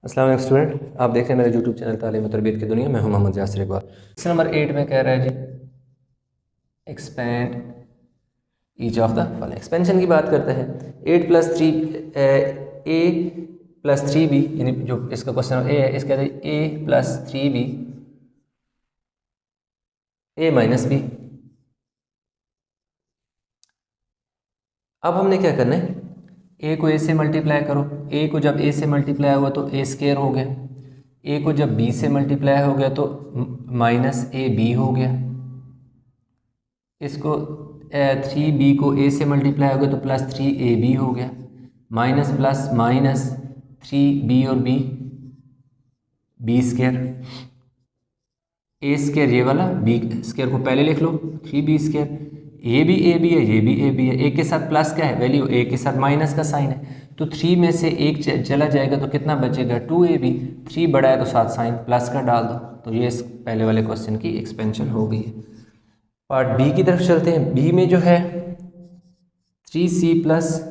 अस्सलाम वालेकुम स्टूडेंट, आप देख रहे हैं मेरे यूट्यूब चैनल तालीम और तरबियत की दुनिया में हूं मोहम्मद यासिर इकबाल। क्वेश्चन नंबर 8 में कह रहा है जी expand each of the following. Expansion की बात करते हैं। 8 + 3 a + 3b, यानी जो इसका क्वेश्चन ए है इसका a + 3b a - b। अब हमने क्या करना है, ए को ए से मल्टीप्लाई करो। ए को जब ए से मल्टीप्लाई हुआ तो ए स्क्वायर हो गया। ए को जब बी से मल्टीप्लाई हो गया तो -ab हो गया। इसको 3b को ए से मल्टीप्लाई हो गया तो +3ab हो गया। माइनस प्लस माइनस 3b और b स्क्वायर। ए स्क्वायर ये वाला, बी स्क्वायर को पहले लिख लो, 3b²। ये भी ए बी है, ये भी ए बी है। एक के साथ प्लस क्या है वैल्यू, एक के साथ माइनस का साइन है, तो 3 में से एक चला जाएगा तो कितना बचेगा 2ab। 3 बड़ा है तो साथ साइन प्लस का डाल दो। तो ये इस पहले वाले क्वेश्चन की एक्सपेंशन हो गई है। पार्ट बी की तरफ चलते हैं। बी में जो है 3c +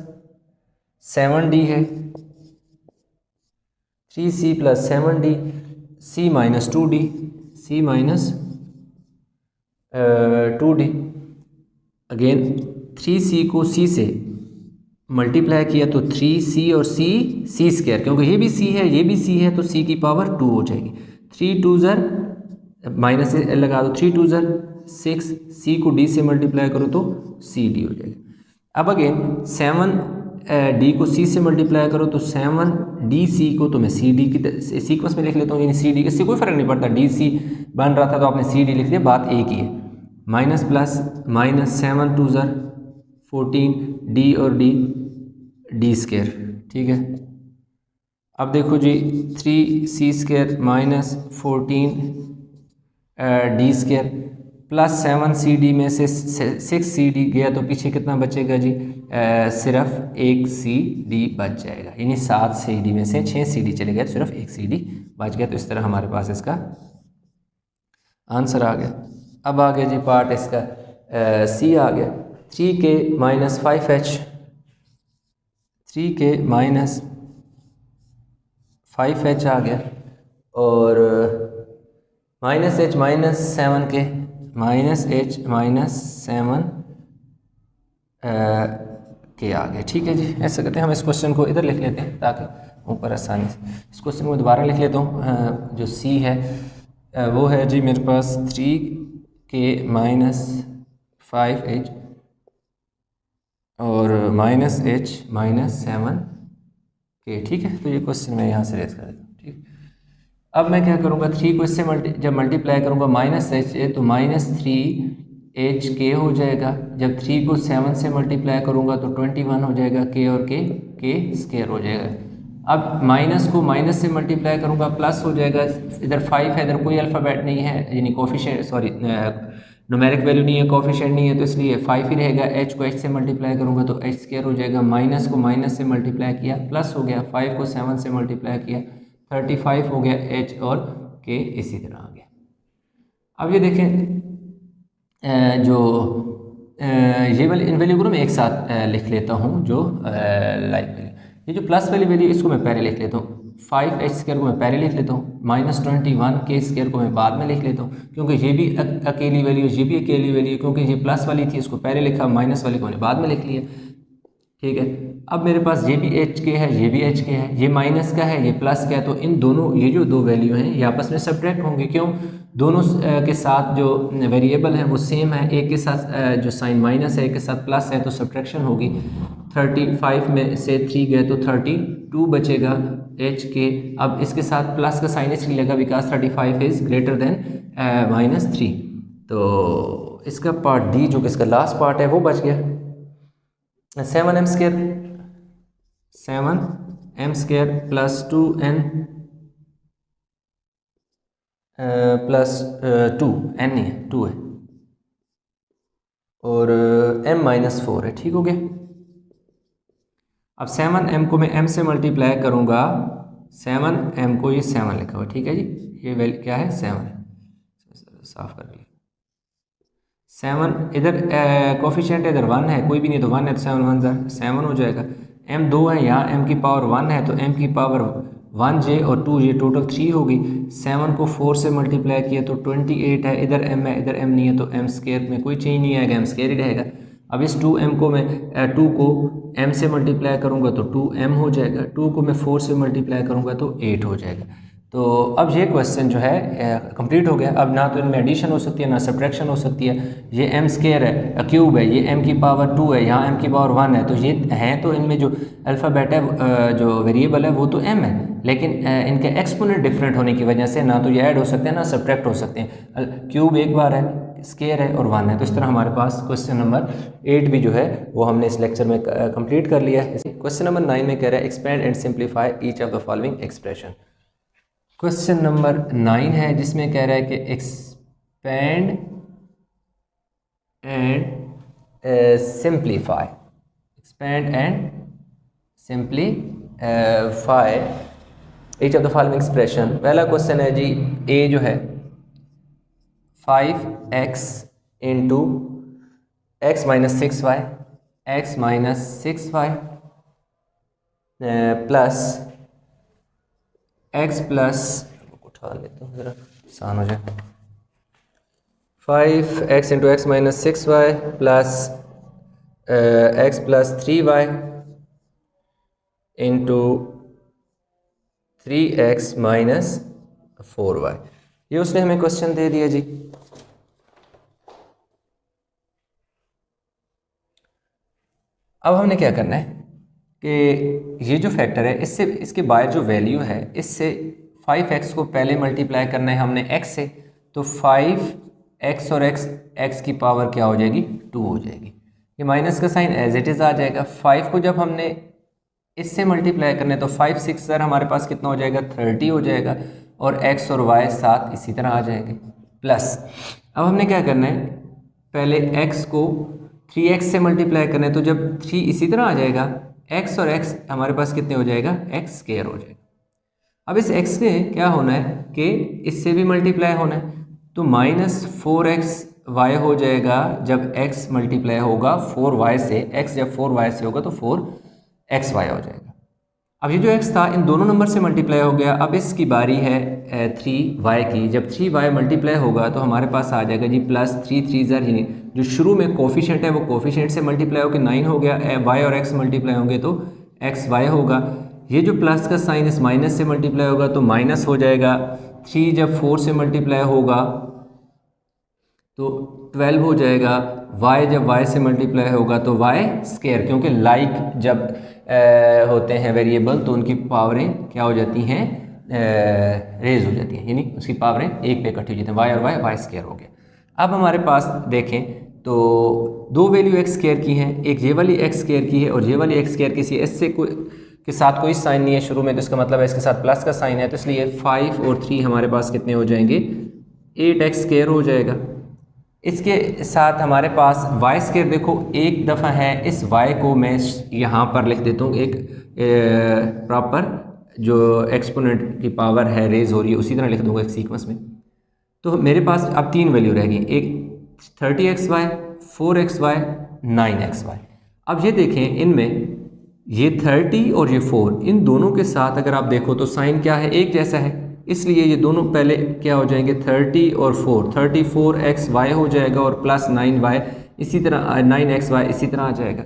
7d है। 3c + 7d, c - 2d, c - 2d। Again 3c को c से मल्टीप्लाई किया तो 3c और c स्क्वायर, क्योंकि ये भी c है ये भी c है तो c की पावर 2 हो जाएगी। 3 2 माइनस से लगा दो, 3 2 6। c को d से मल्टीप्लाई करो तो cd हो जाएगा। अब अगेन 7d को c से मल्टीप्लाई करो तो 7dc को तो मैं cd की सीक्वेंस में लिख लेता हूँ, यानी cd, इससे कोई फ़र्क नहीं पड़ता। dc बन रहा था तो आपने cd लिख दिया, बात एक ही है। माइनस प्लस माइनस 7 2 14, d और d² ठीक है। अब देखो जी 3c² - 14 d² + 7cd में से 6cd गया तो पीछे कितना बचेगा जी, सिर्फ 1cd बच जाएगा, यानी 7cd में से 6cd चले गए तो सिर्फ 1cd बच गया। तो इस तरह हमारे पास इसका आंसर आ गया। अब आ गया जी पार्ट इसका सी आ गया। 3k - 5h, 3k - 5h आ गया, और -h - 7k, -h - 7k आ गया। ठीक है जी, ऐसा करते हैं हम इस क्वेश्चन को इधर लिख लेते हैं ताकि ऊपर आसानी से। इस क्वेश्चन को दोबारा लिख लेता हूँ। जो सी है वो है जी मेरे पास 3k - 5h और -h - 7k। ठीक है, तो ये क्वेश्चन मैं यहाँ से रेज कर देता हूँ। ठीक, अब मैं क्या करूँगा, 3 को इससे जब मल्टीप्लाई करूँगा -h तो -3hk हो जाएगा। जब 3 को 7 से मल्टीप्लाई करूँगा तो 21 हो जाएगा, k और k² हो जाएगा। अब माइनस को माइनस से मल्टीप्लाई करूँगा प्लस हो जाएगा। इधर 5 है, इधर कोई अल्फ़ाबेट नहीं है, यानी कोफिशिएंट, सॉरी न्यूमेरिक वैल्यू नहीं है, कोफिशिएंट नहीं है, तो इसलिए 5 ही रहेगा। h को h से मल्टीप्लाई करूँगा तो h² हो जाएगा। माइनस को माइनस से मल्टीप्लाई किया प्लस हो गया। 5 को 7 से मल्टीप्लाई किया 35 हो गया, h और k इसी तरह आ गया। अब ये देखें जो ये वाली इन वैल्यू को मैं एक साथ लिख लेता हूँ, जो लाइक वैल्यू, ये जो प्लस वाली वैल्यू इसको मैं पहले लिख लेता हूँ। 5h² को मैं पहले लिख लेता हूँ, -21k² को मैं बाद में लिख लेता हूँ, क्योंकि ये भी अकेली वैल्यू, ये भी अकेली वैल्यू, क्योंकि ये प्लस वाली थी इसको पहले लिखा, माइनस वाली को मैंने बाद में लिख लिया। ठीक है, अब मेरे पास ये भी hk है, ये भी hk है, ये माइनस का है, ये प्लस का है, तो इन दोनों, ये जो दो वैल्यू हैं ये आपस में सब्ट्रैक्ट होंगे। क्यों? दोनों के साथ जो वेरिएबल है वो सेम है, एक के साथ जो साइन माइनस है, एक के साथ प्लस है, तो सब्ट्रैक्शन होगी। 35 में से 3 गए तो 32 बचेगा hk। अब इसके साथ प्लस का साइन इसलिए लगा बिकॉज 35 इज़ ग्रेटर देन -3। तो इसका पार्ट डी, जो कि इसका लास्ट पार्ट है, वो बच गया। 7m² + 2n प्लस 2, n नहीं है 2 है, और m - 4 है। ठीक हो गया। अब 7m को मैं m से मल्टीप्लाई करूँगा, 7m को ये 7 लिखा हुआ, ठीक है जी, ये वैल्यू क्या है 7 है, साफ कर लिया। 7 इधर कोफिशिएंट इधर 1 है, कोई भी नहीं तो 1 है तो 7 1 7 हो जाएगा। m 2 है, यहाँ m की पावर 1 है तो m की पावर 1j और 2j टोटल 3 होगी। 7 को 4 से मल्टीप्लाई किया तो 28 है, इधर m है इधर m नहीं है तो m स्क्वायर में कोई चेंज नहीं आएगा, m स्क्वायर ही रहेगा। अब इस 2m को मैं 2 को m से मल्टीप्लाई करूँगा तो 2m हो जाएगा, 2 को मैं 4 से मल्टीप्लाई करूँगा तो 8 हो जाएगा। तो अब ये क्वेश्चन जो है कंप्लीट हो गया। अब ना तो इनमें एडिशन हो सकती है ना सब्ट्रैक्शन हो सकती है। ये m स्क्वायर है, क्यूब है, ये m की पावर 2 है, यहाँ m की पावर 1 है, तो ये हैं तो इनमें जो अल्फ़ाबेट है जो वेरिएबल है वो तो m है, लेकिन इनके एक्सपोनेंट डिफरेंट होने की वजह से ना तो ये ऐड हो सकते हैं ना सब्ट्रैक्ट हो सकते हैं। क्यूब एक बार है, स्क्वायर है और 1 है, तो इस तरह हमारे पास क्वेश्चन नंबर 8 भी जो है वो हमने इस लेक्चर में कंप्लीट कर लिया है। क्वेश्चन नंबर 9 में कह रहा है expand and simplify each of the following expression. Question number 9 है जिसमें कह रहा है कि expand and simplify, expand and simplify each of the following expression. पहला क्वेश्चन है जी, ए जो है 5x into x minus 6y, x minus 6y plus x plus, उठा लेता हूँ ज़रा आसान हो जाए, 5x into x minus 6y plus x plus 3y into 3x minus 4y। ये उसने हमें क्वेश्चन दे दिया जी। अब हमने क्या करना है कि ये जो फैक्टर है इससे इसके बाहर जो वैल्यू है इससे 5x को पहले मल्टीप्लाई करना है हमने x से, तो 5x और x की पावर क्या हो जाएगी 2 हो जाएगी। ये माइनस का साइन एज इट इज़ आ जाएगा। 5 को जब हमने इससे मल्टीप्लाई करना है तो 5 6 सर हमारे पास कितना हो जाएगा 30 हो जाएगा, और x और y साथ इसी तरह आ जाएंगे। प्लस अब हमने क्या करना है, पहले x को 3x से मल्टीप्लाई करना है, तो जब 3 इसी तरह आ जाएगा x और x हमारे पास कितने हो जाएगा x स्क्वायर हो जाएगा। अब इस x से क्या होना है कि इससे भी मल्टीप्लाई होना है, तो माइनस 4xy हो जाएगा जब x मल्टीप्लाई होगा 4y से, x जब 4y से होगा तो 4xy हो जाएगा। अब ये जो x था इन दोनों नंबर से मल्टीप्लाई हो गया। अब इसकी बारी है 3y की, जब 3y मल्टीप्लाई होगा तो हमारे पास आ जाएगा जी प्लस 3 3 यानी जो शुरू में कोफिशिएंट है वो कोफिशिएंट से मल्टीप्लाई होकर 9 हो गया, y और x मल्टीप्लाई होंगे तो xy होगा। ये जो प्लस का साइन इस माइनस से मल्टीप्लाई होगा तो माइनस हो जाएगा, 3 जब 4 से मल्टीप्लाई होगा तो 12 हो जाएगा, y जब y से मल्टीप्लाई होगा तो y स्क्वायर, क्योंकि लाइक जब होते हैं वेरिएबल तो उनकी पावरें क्या हो जाती हैं रेज हो जाती हैं, यानी उसकी पावरें एक पे इकट्ठी हो जाती हैं, y और y स्क्वायर हो गया। अब हमारे पास देखें तो दो वैल्यू x स्क्वायर की हैं, एक ये वाली x स्क्वायर की है और ये वाली x स्क्वायर की सी, इससे के साथ कोई साइन नहीं है शुरू में, तो इसका मतलब है इसके साथ प्लस का साइन है, तो इसलिए 5 और 3 हमारे पास कितने हो जाएंगे 8x स्क्वायर हो जाएगा। इसके साथ हमारे पास y स्क्वायर देखो एक दफ़ा है, इस y को मैं यहाँ पर लिख देता हूँ एक प्रॉपर जो एक्सपोनेंट की पावर है रेज हो रही है उसी तरह लिख दूँगा एक सीक्वेंस में। तो मेरे पास अब 3 वैल्यू रहेगी, एक 30xy 4xy 9xy। अब ये देखें इनमें ये 30 और ये 4 इन दोनों के साथ अगर आप देखो तो साइन क्या है एक जैसा है, इसलिए ये दोनों पहले क्या हो जाएंगे 30 और 4 34xy हो जाएगा और प्लस 9y इसी तरह 9xy इसी तरह आ जाएगा।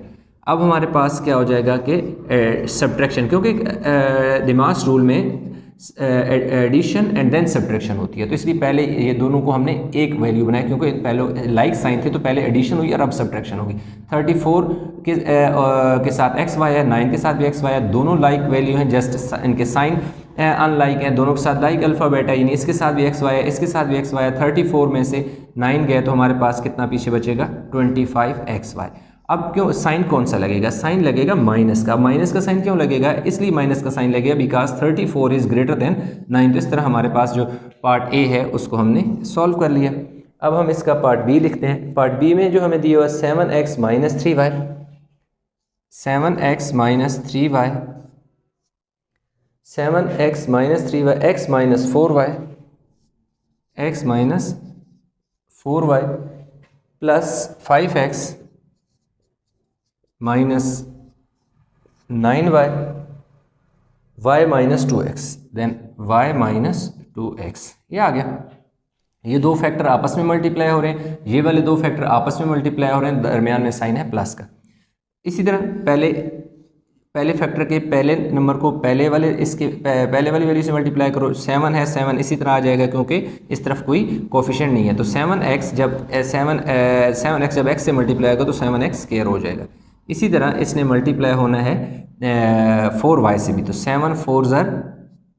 अब हमारे पास क्या हो जाएगा कि सब्ट्रैक्शन, क्योंकि दिमाग रूल में एडिशन एंड देन सब्ट्रैक्शन होती है, तो इसलिए पहले ये दोनों को हमने एक वैल्यू बनाया, क्योंकि पहले लाइक साइन थे तो पहले एडिशन हुई और अब सब्ट्रैक्शन होगी। 34 के साथ xy है, 9 के साथ भी xy है, दोनों लाइक वैल्यू हैं, जस्ट इनके साइन अनलाइक है, दोनों के साथ लाइक अल्फ़ाबेट है, यानी इसके साथ भी xy है इसके साथ भी xy है। 34 में से 9 गए तो हमारे पास कितना पीछे बचेगा 25xy। अब क्यों साइन कौन सा लगेगा, साइन लगेगा माइनस का। माइनस का साइन क्यों लगेगा, इसलिए माइनस का साइन लगेगा बिकॉज 34 इज़ ग्रेटर देन 9। तो इस तरह हमारे पास जो पार्ट ए है उसको हमने सॉल्व कर लिया। अब हम इसका पार्ट बी लिखते हैं। पार्ट बी में जो हमें दिया हुआ 7x minus 3y, 7x minus 3y, 7x minus 3y, x minus 4y, x minus 4y plus 5x minus 9y, y minus 2x, then y minus 2x, ये आ गया। ये दो फैक्टर आपस में मल्टीप्लाई हो रहे हैं, ये वाले दो फैक्टर आपस में मल्टीप्लाई हो रहे हैं, दरमियान में साइन है प्लस का। इसी तरह पहले फैक्टर के पहले नंबर को पहले वाले पहले वाली वैल्यू से मल्टीप्लाई करो, 7 है 7 इसी तरह आ जाएगा क्योंकि इस तरफ कोई कोफिशिएंट नहीं है। तो 7x जब x से मल्टीप्लाई होगा तो 7x स्क्वायर हो जाएगा। इसी तरह इसने मल्टीप्लाई होना है 4y से भी, तो 7 4 ज़र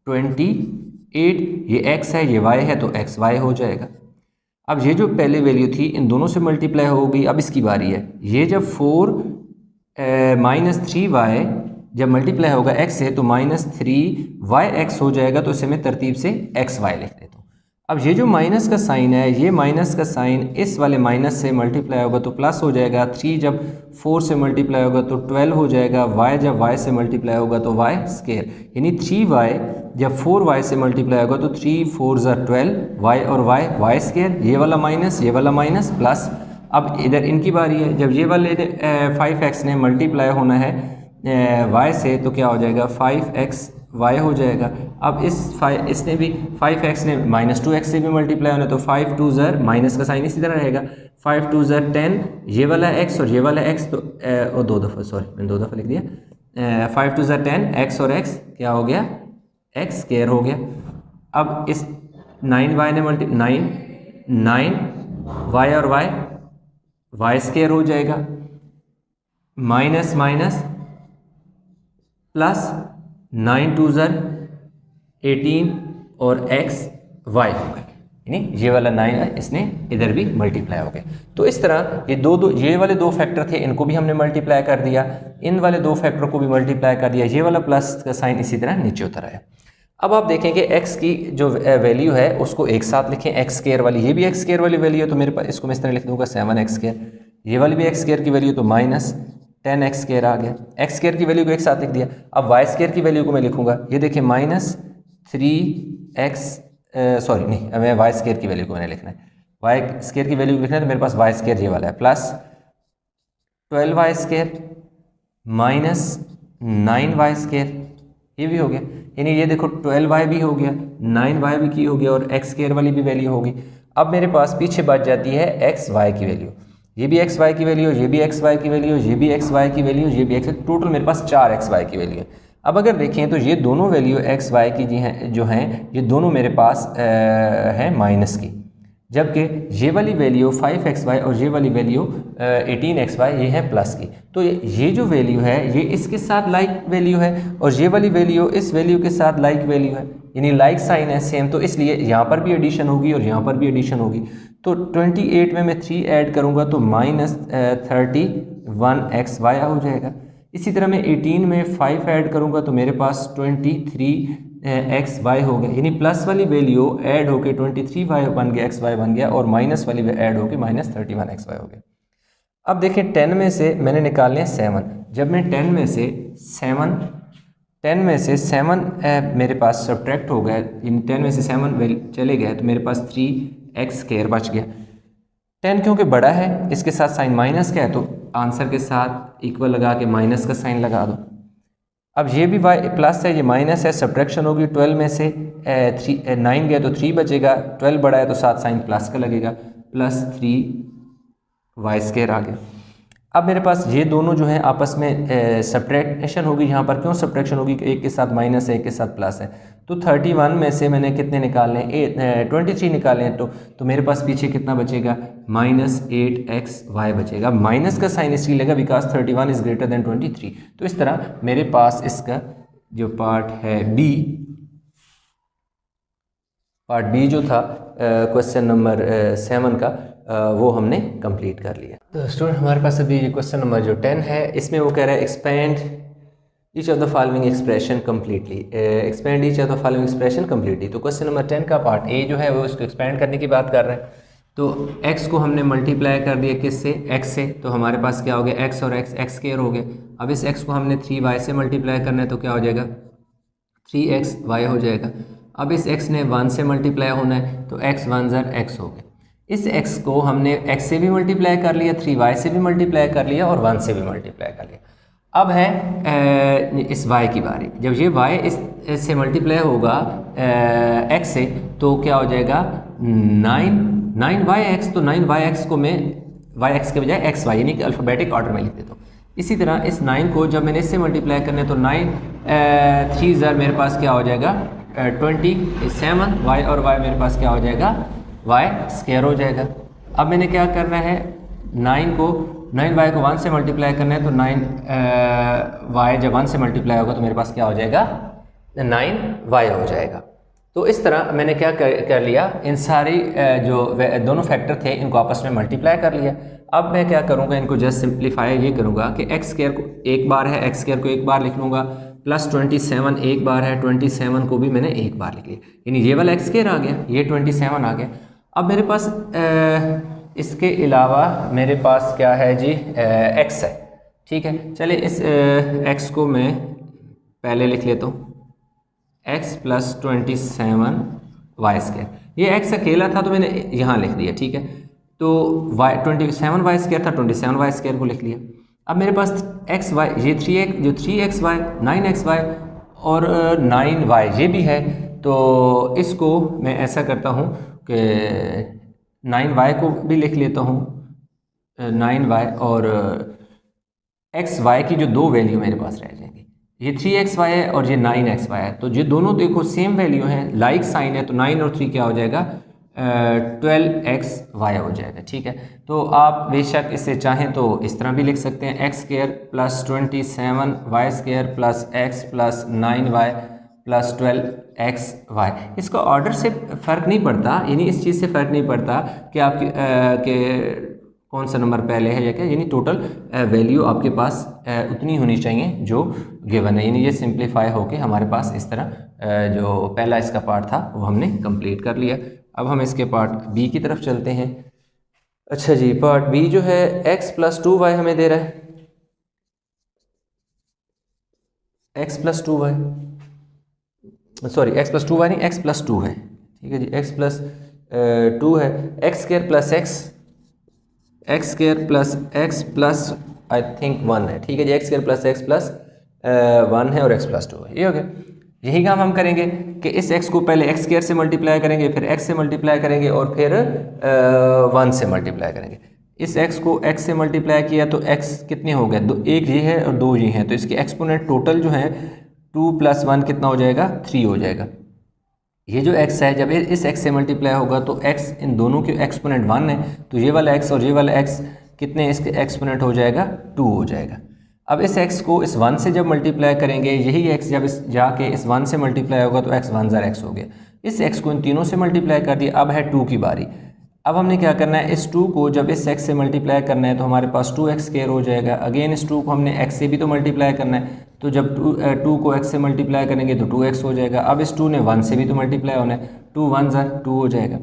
28, ये x है ये y है तो xy हो जाएगा। अब ये जो पहले वैल्यू थी इन दोनों से मल्टीप्लाई होगी, अब इसकी बारी है। ये जब 4 माइनस 3y जब मल्टीप्लाई होगा x से तो माइनस 3yx हो जाएगा, तो इसे मैं तरतीब से xy लिख देता हूँ। अब ये जो माइनस का साइन है, ये माइनस का साइन इस वाले माइनस से मल्टीप्लाई होगा तो प्लस हो जाएगा, 3 जब 4 से मल्टीप्लाई होगा तो 12 हो जाएगा, y जब y से मल्टीप्लाई होगा तो y स्क्वायर, यानी 3y जब 4y से मल्टीप्लाई होगा तो 3 4 ज़र 12, y और y स्क्वायर, ये वाला माइनस प्लस। अब इधर इनकी बारी है, जब ये वाले 5x ने मल्टीप्लाई होना है y से तो क्या हो जाएगा 5xy हो जाएगा। अब इसने भी 5x ने माइनस 2x से भी मल्टीप्लाई होना है तो 5 2 ज़र माइनस का साइन इसी तरह रहेगा, 5 2 ज़र 10, ये वाला x और ये वाला x तो दो दफ़ा लिख दिया, 5 2 ज़र 10, x और x क्या हो गया x स्क्वायर हो गया। अब इस 9y ने 9y और y स्क्वायर हो जाएगा, माइनस प्लस 9 2 ज़र 18 और x y होगा, यानी ये वाला 9 है इसने इधर भी मल्टीप्लाई हो गया। तो इस तरह ये वाले दो फैक्टर थे, इनको भी हमने मल्टीप्लाई कर दिया, इन वाले दो फैक्टर को भी मल्टीप्लाई कर दिया, ये वाला प्लस का साइन इसी तरह नीचे उतर आया। अब आप देखें कि x की जो वैल्यू है उसको एक साथ लिखें, x स्क्वायर वाली, ये भी x स्क्वायर वाली वैल्यू है तो मेरे पास इसको मैं इस तरह लिख दूंगा 7x स्क्वायर, ये वाली भी x स्क्वायर की वैल्यू तो माइनस 10x स्क्वायर आ गया, x स्क्वायर की वैल्यू को एक साथ लिख दिया। अब y स्क्वायर की वैल्यू को मैं लिखूंगा, ये देखिए माइनस 3x, सॉरी नहीं, हमें y स्क्वायर की वैल्यू को मैंने लिखना है, y स्क्वायर की वैल्यू लिखना है तो मेरे पास y स्क्वायर ये वाला है, plus 12y square minus 9y square, ये भी हो गया, यानी ये देखो 12y भी हो गया, 9y भी की हो गया और x स्क्वायर वाली भी वैल्यू होगी। अब मेरे पास पीछे बच जाती है xy की वैल्यू, ये भी xy की वैल्यू, ये भी xy की वैल्यू, ये भी xy की वैल्यू, ये भी x, टोटल मेरे पास 4 xy की वैल्यू है। अब अगर देखें तो ये दोनों वैल्यू xy की जो हैं ये दोनों मेरे पास हैं माइनस की, जबकि ये वाली वैल्यू 5xy और ये वाली वैल्यू 18xy ये है प्लस की। तो ये जो वैल्यू है ये इसके साथ लाइक वैल्यू है और ये वाली वैल्यू इस वैल्यू के साथ लाइक वैल्यू है, यानी लाइक साइन है सेम, तो इसलिए यहाँ पर भी एडिशन होगी और यहाँ पर भी एडिशन होगी। तो 28 में मैं 3 ऐड करूँगा तो माइनस 31xy हो जाएगा। इसी तरह मैं 18 में 5 ऐड करूँगा तो मेरे पास 23xy हो गया, यानी प्लस वाली वैल्यू ऐड होके 23y बन गया, xy बन गया, और माइनस वाली ऐड होके माइनस 31xy हो गया। अब देखें 10 में से मैंने निकालने 7, जब मैं 10 में से 7 मेरे पास सब्ट्रैक्ट हो गया, इन 10 में से 7 चले गए तो मेरे पास 3x स्क्वायर बच गया। 10 क्योंकि बड़ा है इसके साथ साइन माइनस का है तो आंसर के साथ इक्वल लगा के माइनस का साइन लगा दो। अब ये भी y प्लस है, ये माइनस है, सब्ट्रैक्शन होगी, 12 में से 9 गया तो 3 बचेगा, 12 बड़ा है तो साथ साइन प्लस का लगेगा, प्लस 3y स्क्वायर आ गया। अब मेरे पास ये दोनों जो हैं आपस में सब्ट्रैक्शन होगी, यहाँ पर क्यों सब्ट्रैक्शन होगी कि एक के साथ माइनस है एक के साथ प्लस है, तो 31 में से मैंने कितने निकालने 23 निकाले हैं, तो मेरे पास पीछे कितना बचेगा माइनस 8xy बचेगा। माइनस का साइन इसलिए लगा बिकॉज 31 इज़ ग्रेटर देन 23। तो इस तरह मेरे पास इसका जो पार्ट बी जो था क्वेश्चन नंबर 7 का वो हमने कंप्लीट कर लिया। तो स्टूडेंट हमारे पास अभी ये क्वेश्चन नंबर जो 10 है इसमें वो कह रहा है expand each of the following expression completely, expand each of the following expression completely. तो क्वेश्चन नंबर 10 का पार्ट ए जो है वो इसको एक्सपेंड करने की बात कर रहे हैं। तो x को हमने मल्टीप्लाई कर दिया किससे, x से, तो हमारे पास क्या हो गया x और x स्क्वायर हो गया। अब इस x को हमने 3y से मल्टीप्लाई करना है तो क्या हो जाएगा 3xy हो जाएगा। अब इस x ने 1 से मल्टीप्लाई होना है तो x 1 ज़र x हो गया। इस x को हमने x से भी मल्टीप्लाई कर लिया, 3y से भी मल्टीप्लाई कर लिया और 1 से भी मल्टीप्लाई कर लिया। अब है इस y की बारी। जब ये y इससे मल्टीप्लाई होगा x से तो क्या हो जाएगा 9x। तो 9yx को मैं yx के बजाय xy यानी कि अल्फ़ाबेटिक ऑर्डर में लिख देता हूँ। इसी तरह इस 9 को जब मैंने इससे मल्टीप्लाई करना है तो 9 3 ज़र मेरे पास क्या हो जाएगा 27, y और y मेरे पास क्या हो जाएगा y स्क्वायर हो जाएगा। अब मैंने क्या करना है 9y को 1 से मल्टीप्लाई करना है तो 9y जब 1 से मल्टीप्लाई होगा तो मेरे पास क्या हो जाएगा 9y हो जाएगा। तो इस तरह मैंने क्या कर लिया, इन सारी जो दोनों फैक्टर थे इनको आपस में मल्टीप्लाई कर लिया। अब मैं क्या करूँगा, इनको जस्ट सिंप्लीफाई ये करूँगा कि एक्स स्क्वायर को एक बार है, एक्स स्क्वायर को एक बार लिख लूँगा, प्लस 27 एक बार है, 27 को भी मैंने एक बार लिख लिया, यानी ये वाला एक्स स्क्वायर आ गया, ये 27 आ गया। अब मेरे पास इसके अलावा मेरे पास क्या है जी एक्स है, ठीक है। चलिए इस एक्स को मैं पहले लिख लेता हूँ, एक्स प्लस 27 वाई स्क्वायर। ये एक्स अकेला था तो मैंने यहाँ लिख दिया, ठीक है। तो वाई 27 वाई स्क्वायर था, 27 वाई स्क्वायर को लिख लिया। अब मेरे पास एक्स वाई ये 3x वाई 9x वाई और 9y ये भी है, तो इसको मैं ऐसा करता हूँ कि 9y को भी लिख लेता हूँ 9y और एक्स वाई की जो दो वैल्यू मेरे पास रह जाएंगी, ये 3xy है और ये 9xy है। तो ये दोनों देखो सेम वैल्यू हैं, लाइक साइन है, तो 9 और 3 क्या हो जाएगा 12xy हो जाएगा, ठीक है। तो आप बेशक इसे चाहें तो इस तरह भी लिख सकते हैं, x square plus 27y square plus x plus 9y plus 12xy। इसका ऑर्डर से फ़र्क नहीं पड़ता, यानी इस चीज़ से फ़र्क नहीं पड़ता कि आपके के कौन सा नंबर पहले है या क्या, यानी टोटल वैल्यू आपके पास उतनी होनी चाहिए जो गिवन है। यानी ये सिंप्लीफाई होके हमारे पास इस तरह जो पहला इसका पार्ट था वो हमने कंप्लीट कर लिया। अब हम इसके पार्ट बी की तरफ चलते हैं। अच्छा जी, पार्ट बी जो है x प्लस 2y हमें दे रहा है, x plus 2y, sorry x plus 2y नहीं, x प्लस 2 है, ठीक है जी, x प्लस 2 है, x square plus x square plus x plus I think 1 है, ठीक है जी, x square plus x plus 1 है और x प्लस 2 है, ये हो गया। यही काम हम करेंगे कि इस x को पहले एक्स स्क्वायर से मल्टीप्लाई करेंगे, फिर x से मल्टीप्लाई करेंगे और फिर 1 से मल्टीप्लाई करेंगे। इस x को x से मल्टीप्लाई किया तो x कितने हो गए, एक ये है और दो ये हैं, तो इसके एक्सपोनेंट टोटल जो है 2 + 1 कितना हो जाएगा 3 हो जाएगा। ये जो x है जब इस x से मल्टीप्लाई होगा तो x इन दोनों के एक्सपोनेंट 1 है, तो ये वाला x और ये वाला x कितने इसके एक्सपोनेंट हो जाएगा 2 हो जाएगा। अब इस x को इस 1 से जब मल्टीप्लाई करेंगे, यही x जब इस जाके इस 1 से मल्टीप्लाई होगा तो x 1 ज़र x हो गया। इस x को इन तीनों से मल्टीप्लाई कर दिया। अब है 2 की बारी। अब हमने क्या करना है, इस 2 को जब इस x से मल्टीप्लाई करना है तो हमारे पास 2x स्क्वायर हो जाएगा। अगेन इस 2 को हमने x से भी तो मल्टीप्लाई करना है, तो जब 2 को x से मल्टीप्लाई करेंगे तो 2x हो जाएगा। अब इस 2 ने 1 से भी तो मल्टीप्लाई होना है, 2 1 ज़र 2 हो जाएगा।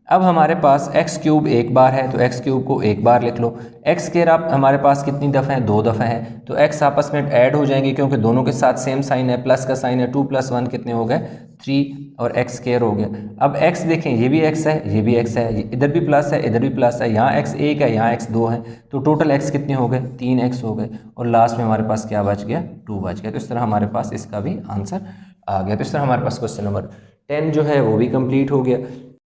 अब हमारे पास एक्स क्यूब एक बार है तो एक्स क्यूब को एक बार लिख लो। एक्स स्क्वायर आप हमारे पास कितनी दफ़ा है, 2 दफ़ा है, तो एक्स आपस में ऐड हो जाएंगे क्योंकि दोनों के साथ सेम साइन है, प्लस का साइन है। 2 + 1 कितने हो गए 3 और एक्स स्क्वायर हो गया। अब एक्स देखें, ये भी एक्स है, ये भी एक्स है, इधर भी प्लस है, इधर भी प्लस है, यहाँ एक्स 1 है, यहाँ एक्स 2 है, तो टोटल एक्स कितने हो गए 3x हो गए और लास्ट में हमारे पास क्या बच गया 2 बच गया। तो इस तरह हमारे पास इसका भी आंसर आ गया। तो इस तरह हमारे पास क्वेश्चन नंबर 10 जो है वो भी कंप्लीट हो गया।